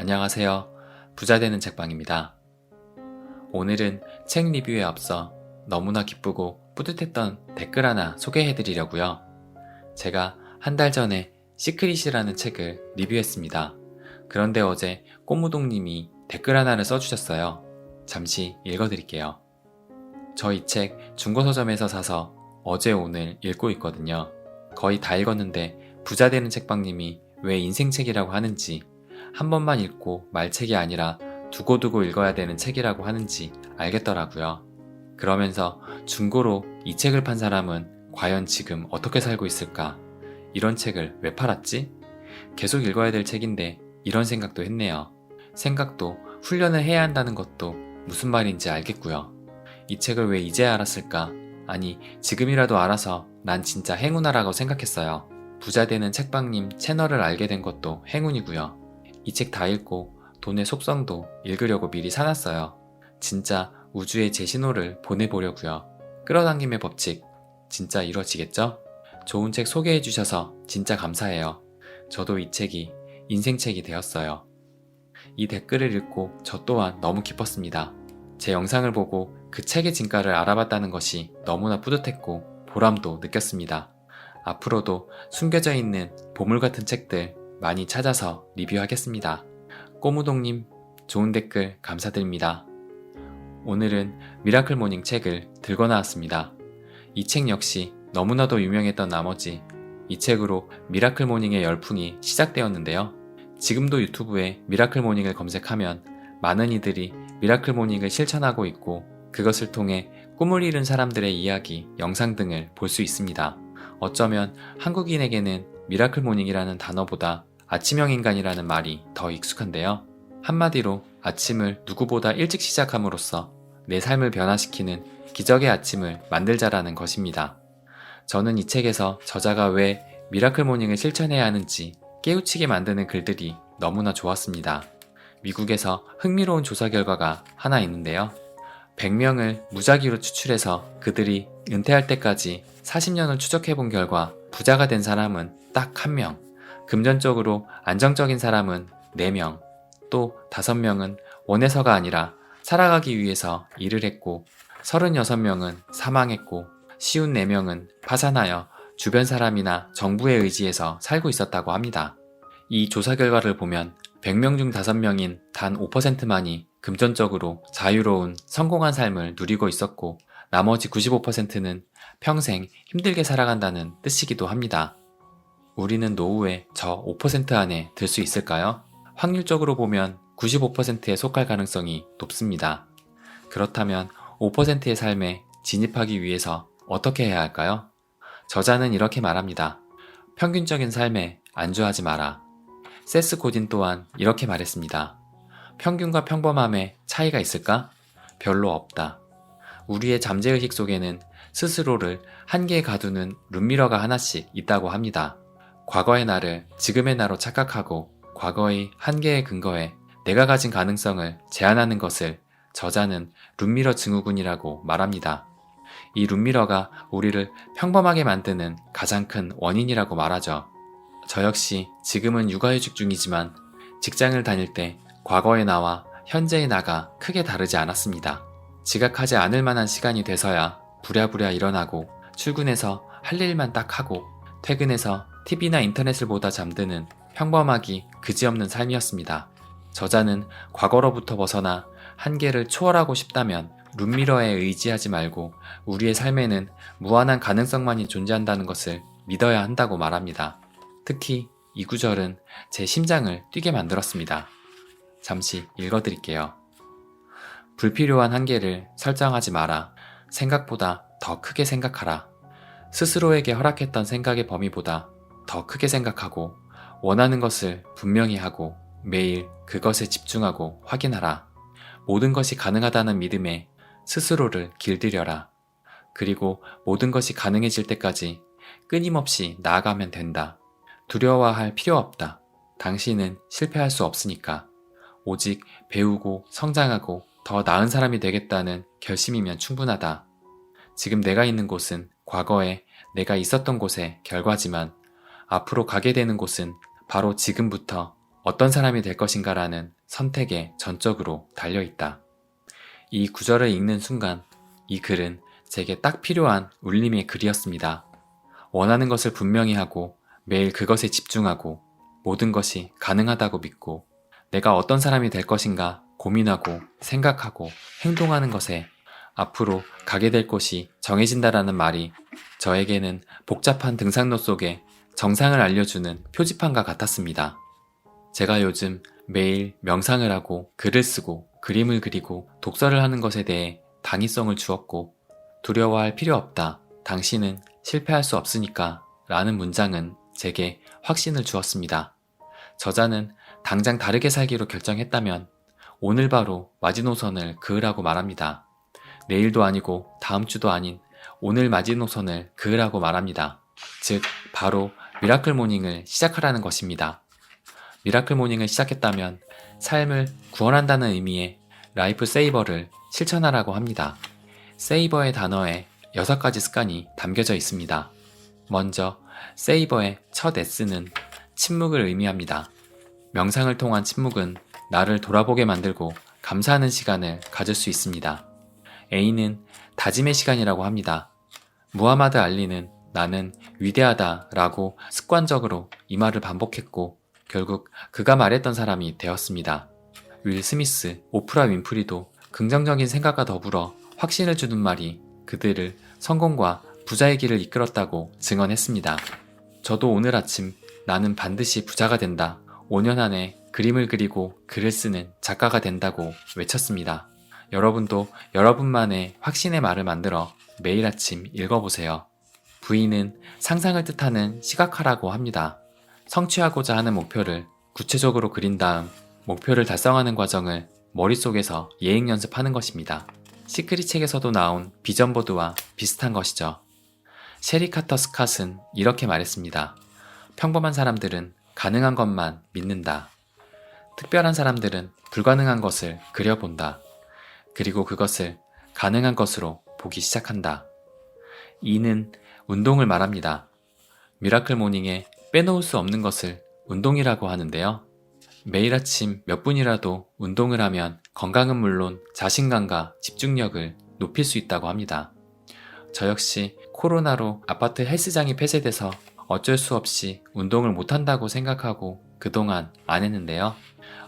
안녕하세요. 부자되는 책방입니다. 오늘은 책 리뷰에 앞서 너무나 기쁘고 뿌듯했던 댓글 하나 소개해드리려고요. 제가 한 달 전에 시크릿이라는 책을 리뷰했습니다. 그런데 어제 꽃무동님이 댓글 하나를 써주셨어요. 잠시 읽어드릴게요. 저 이 책 중고서점에서 사서 어제 오늘 읽고 있거든요. 거의 다 읽었는데 부자되는 책방님이 왜 인생책이라고 하는지, 한 번만 읽고 말 책이 아니라 두고두고 읽어야 되는 책이라고 하는지 알겠더라고요. 그러면서 중고로 이 책을 판 사람은 과연 지금 어떻게 살고 있을까? 이런 책을 왜 팔았지? 계속 읽어야 될 책인데 이런 생각도 했네요. 생각도 훈련을 해야 한다는 것도 무슨 말인지 알겠고요. 이 책을 왜 이제 알았을까? 아니, 지금이라도 알아서 난 진짜 행운아라고 생각했어요. 부자되는 책방님 채널을 알게 된 것도 행운이고요. 이 책 다 읽고 돈의 속성도 읽으려고 미리 사놨어요. 진짜 우주에 제 신호를 보내보려고요. 끌어당김의 법칙 진짜 이루어지겠죠? 좋은 책 소개해주셔서 진짜 감사해요. 저도 이 책이 인생책이 되었어요. 이 댓글을 읽고 저 또한 너무 기뻤습니다. 제 영상을 보고 그 책의 진가를 알아봤다는 것이 너무나 뿌듯했고 보람도 느꼈습니다. 앞으로도 숨겨져 있는 보물같은 책들 많이 찾아서 리뷰하겠습니다. 꼬무동님, 좋은 댓글 감사드립니다. 오늘은 미라클 모닝 책을 들고 나왔습니다. 이 책 역시 너무나도 유명했던 나머지 이 책으로 미라클 모닝의 열풍이 시작되었는데요. 지금도 유튜브에 미라클 모닝을 검색하면 많은 이들이 미라클 모닝을 실천하고 있고 그것을 통해 꿈을 이룬 사람들의 이야기, 영상 등을 볼 수 있습니다. 어쩌면 한국인에게는 미라클 모닝이라는 단어보다 아침형 인간이라는 말이 더 익숙한데요. 한마디로 아침을 누구보다 일찍 시작함으로써 내 삶을 변화시키는 기적의 아침을 만들자라는 것입니다. 저는 이 책에서 저자가 왜 미라클 모닝을 실천해야 하는지 깨우치게 만드는 글들이 너무나 좋았습니다. 미국에서 흥미로운 조사 결과가 하나 있는데요. 100명을 무작위로 추출해서 그들이 은퇴할 때까지 40년을 추적해본 결과 부자가 된 사람은 딱 1명, 금전적으로 안정적인 사람은 4명, 또 5명은 원해서가 아니라 살아가기 위해서 일을 했고 36명은 사망했고 쉬운 4명은 파산하여 주변 사람이나 정부에 의지해서 살고 있었다고 합니다. 이 조사 결과를 보면 100명 중 5명인 단 5%만이 금전적으로 자유로운 성공한 삶을 누리고 있었고 나머지 95%는 평생 힘들게 살아간다는 뜻이기도 합니다. 우리는 노후에 저 5% 안에 들 수 있을까요? 확률적으로 보면 95%에 속할 가능성이 높습니다. 그렇다면 5%의 삶에 진입하기 위해서 어떻게 해야 할까요? 저자는 이렇게 말합니다. 평균적인 삶에 안주하지 마라. 세스 고딘 또한 이렇게 말했습니다. 평균과 평범함에 차이가 있을까? 별로 없다. 우리의 잠재의식 속에는 스스로를 한계에 가두는 룸미러가 하나씩 있다고 합니다. 과거의 나를 지금의 나로 착각하고 과거의 한계에 근거해 내가 가진 가능성을 제한하는 것을 저자는 룸미러 증후군이라고 말합니다. 이 룸미러가 우리를 평범하게 만드는 가장 큰 원인이라고 말하죠. 저 역시 지금은 육아휴직 중이지만 직장을 다닐 때 과거의 나와 현재의 나가 크게 다르지 않았습니다. 지각하지 않을 만한 시간이 돼서야 부랴부랴 일어나고 출근해서 할 일만 딱 하고 퇴근해서 TV나 인터넷을 보다 잠드는 평범하기 그지없는 삶이었습니다. 저자는 과거로부터 벗어나 한계를 초월하고 싶다면 룸미러에 의지하지 말고 우리의 삶에는 무한한 가능성만이 존재한다는 것을 믿어야 한다고 말합니다. 특히 이 구절은 제 심장을 뛰게 만들었습니다. 잠시 읽어드릴게요. 불필요한 한계를 설정하지 마라. 생각보다 더 크게 생각하라. 스스로에게 허락했던 생각의 범위보다 더 크게 생각하고 원하는 것을 분명히 하고 매일 그것에 집중하고 확인하라. 모든 것이 가능하다는 믿음에 스스로를 길들여라. 그리고 모든 것이 가능해질 때까지 끊임없이 나아가면 된다. 두려워할 필요 없다. 당신은 실패할 수 없으니까. 오직 배우고 성장하고 더 나은 사람이 되겠다는 결심이면 충분하다. 지금 내가 있는 곳은 과거에 내가 있었던 곳의 결과지만 앞으로 가게 되는 곳은 바로 지금부터 어떤 사람이 될 것인가라는 선택에 전적으로 달려있다. 이 구절을 읽는 순간 이 글은 제게 딱 필요한 울림의 글이었습니다. 원하는 것을 분명히 하고 매일 그것에 집중하고 모든 것이 가능하다고 믿고 내가 어떤 사람이 될 것인가 고민하고 생각하고 행동하는 것에 앞으로 가게 될 곳이 정해진다라는 말이 저에게는 복잡한 등산로 속에 정상을 알려주는 표지판과 같았습니다. 제가 요즘 매일 명상을 하고 글을 쓰고 그림을 그리고 독서를 하는 것에 대해 당위성을 주었고 두려워할 필요 없다. 당신은 실패할 수 없으니까 라는 문장은 제게 확신을 주었습니다. 저자는 당장 다르게 살기로 결정했다면 오늘 바로 마지노선을 그으라고 말합니다. 내일도 아니고 다음 주도 아닌 오늘 마지노선을 그으라고 말합니다. 즉 바로 미라클 모닝을 시작하라는 것입니다. 미라클 모닝을 시작했다면 삶을 구원한다는 의미의 라이프 세이버를 실천하라고 합니다. 세이버의 단어에 6가지 습관이 담겨져 있습니다. 먼저 세이버의 첫 S는 침묵을 의미합니다. 명상을 통한 침묵은 나를 돌아보게 만들고 감사하는 시간을 가질 수 있습니다. A는 다짐의 시간이라고 합니다. 무하마드 알리는 나는 위대하다 라고 습관적으로 이 말을 반복했고 결국 그가 말했던 사람이 되었습니다. 윌 스미스, 오프라 윈프리도 긍정적인 생각과 더불어 확신을 주는 말이 그들을 성공과 부자의 길을 이끌었다고 증언했습니다. 저도 오늘 아침 나는 반드시 부자가 된다. 5년 안에 그림을 그리고 글을 쓰는 작가가 된다고 외쳤습니다. 여러분도 여러분만의 확신의 말을 만들어 매일 아침 읽어보세요. V는 상상을 뜻하는 시각화라고 합니다. 성취하고자 하는 목표를 구체적으로 그린 다음 목표를 달성하는 과정을 머릿속에서 예행 연습하는 것입니다. 시크릿 책에서도 나온 비전보드와 비슷한 것이죠. 셰리 카터 스캇은 이렇게 말했습니다. 평범한 사람들은 가능한 것만 믿는다. 특별한 사람들은 불가능한 것을 그려본다. 그리고 그것을 가능한 것으로 보기 시작한다. 이는 운동을 말합니다. 미라클 모닝에 빼놓을 수 없는 것을 운동이라고 하는데요. 매일 아침 몇 분이라도 운동을 하면 건강은 물론 자신감과 집중력을 높일 수 있다고 합니다. 저 역시 코로나로 아파트 헬스장이 폐쇄돼서 어쩔 수 없이 운동을 못한다고 생각하고 그동안 안 했는데요.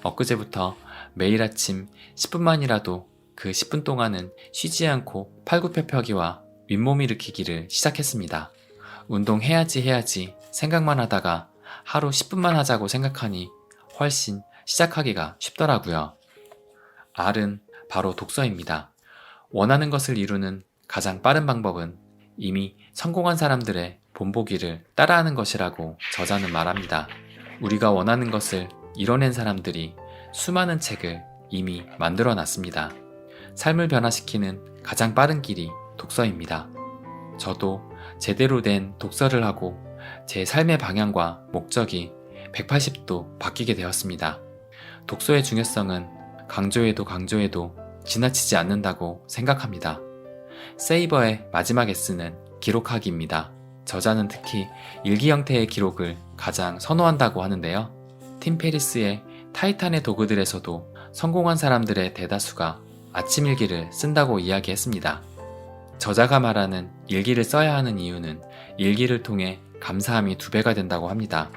엊그제부터 매일 아침 10분만이라도 그 10분 동안은 쉬지 않고 팔굽혀펴기와 윗몸 일으키기를 시작했습니다. 운동해야지 생각만 하다가 하루 10분만 하자고 생각하니 훨씬 시작하기가 쉽더라고요. R은 바로 독서입니다. 원하는 것을 이루는 가장 빠른 방법은 이미 성공한 사람들의 본보기를 따라하는 것이라고 저자는 말합니다. 우리가 원하는 것을 이뤄낸 사람들이 수많은 책을 이미 만들어 놨습니다. 삶을 변화시키는 가장 빠른 길이 독서입니다. 저도 제대로 된 독서를 하고 제 삶의 방향과 목적이 180도 바뀌게 되었습니다. 독서의 중요성은 강조해도 지나치지 않는다고 생각합니다. 세이버의 마지막 S는 기록하기입니다. 저자는 특히 일기 형태의 기록을 가장 선호한다고 하는데요. 팀 페리스의 타이탄의 도구들에서도 성공한 사람들의 대다수가 아침 일기를 쓴다고 이야기했습니다. 저자가 말하는 일기를 써야 하는 이유는 일기를 통해 감사함이 2배가 된다고 합니다.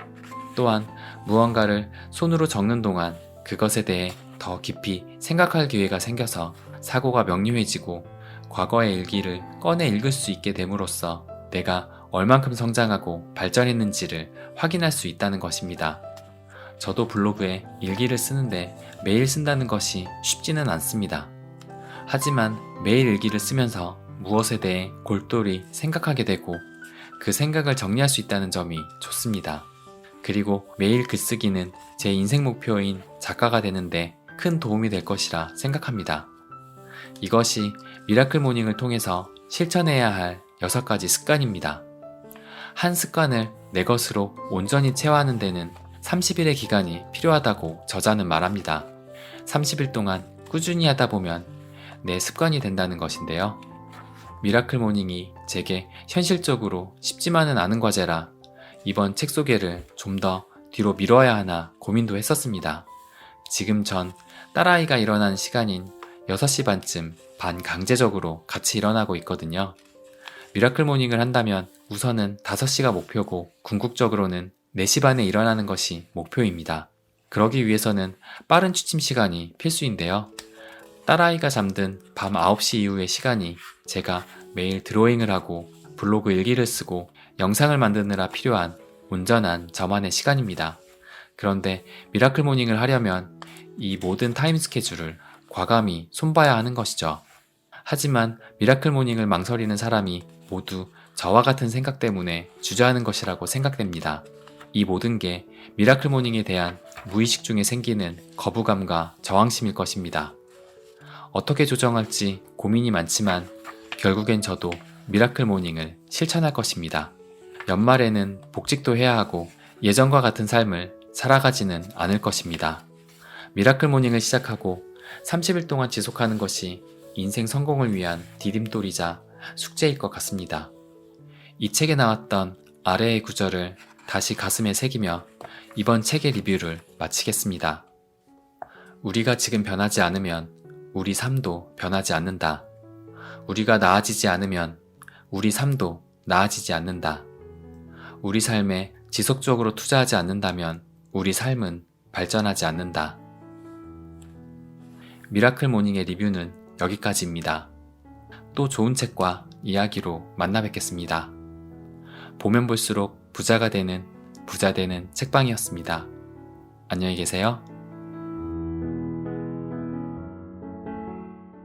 또한 무언가를 손으로 적는 동안 그것에 대해 더 깊이 생각할 기회가 생겨서 사고가 명료해지고 과거의 일기를 꺼내 읽을 수 있게 됨으로써 내가 얼만큼 성장하고 발전했는지를 확인할 수 있다는 것입니다. 저도 블로그에 일기를 쓰는데 매일 쓴다는 것이 쉽지는 않습니다. 하지만 매일 일기를 쓰면서 무엇에 대해 골똘히 생각하게 되고 그 생각을 정리할 수 있다는 점이 좋습니다. 그리고 매일 글쓰기는 제 인생 목표인 작가가 되는데 큰 도움이 될 것이라 생각합니다. 이것이 미라클 모닝을 통해서 실천해야 할 6가지 습관입니다. 한 습관을 내 것으로 온전히 체화하는 데는 30일의 기간이 필요하다고 저자는 말합니다. 30일 동안 꾸준히 하다 보면 내 습관이 된다는 것인데요. 미라클 모닝이 제게 현실적으로 쉽지만은 않은 과제라 이번 책 소개를 좀 더 뒤로 미뤄야 하나 고민도 했었습니다. 지금 전 딸아이가 일어나는 시간인 6시 반쯤 반강제적으로 같이 일어나고 있거든요. 미라클 모닝을 한다면 우선은 5시가 목표고 궁극적으로는 4시 반에 일어나는 것이 목표입니다. 그러기 위해서는 빠른 취침 시간이 필수인데요. 딸아이가 잠든 밤 9시 이후의 시간이 제가 매일 드로잉을 하고 블로그 일기를 쓰고 영상을 만드느라 필요한 온전한 저만의 시간입니다. 그런데 미라클 모닝을 하려면 이 모든 타임 스케줄을 과감히 손봐야 하는 것이죠. 하지만 미라클 모닝을 망설이는 사람이 모두 저와 같은 생각 때문에 주저하는 것이라고 생각됩니다. 이 모든 게 미라클 모닝에 대한 무의식 중에 생기는 거부감과 저항심일 것입니다. 어떻게 조정할지 고민이 많지만 결국엔 저도 미라클 모닝을 실천할 것입니다. 연말에는 복직도 해야 하고 예전과 같은 삶을 살아가지는 않을 것입니다. 미라클 모닝을 시작하고 30일 동안 지속하는 것이 인생 성공을 위한 디딤돌이자 숙제일 것 같습니다. 이 책에 나왔던 아래의 구절을 다시 가슴에 새기며 이번 책의 리뷰를 마치겠습니다. 우리가 지금 변하지 않으면 우리 삶도 변하지 않는다. 우리가 나아지지 않으면 우리 삶도 나아지지 않는다. 우리 삶에 지속적으로 투자하지 않는다면 우리 삶은 발전하지 않는다. 미라클 모닝의 리뷰는 여기까지입니다. 또 좋은 책과 이야기로 만나 뵙겠습니다. 보면 볼수록 부자가 되는 부자 되는 책방이었습니다. 안녕히 계세요.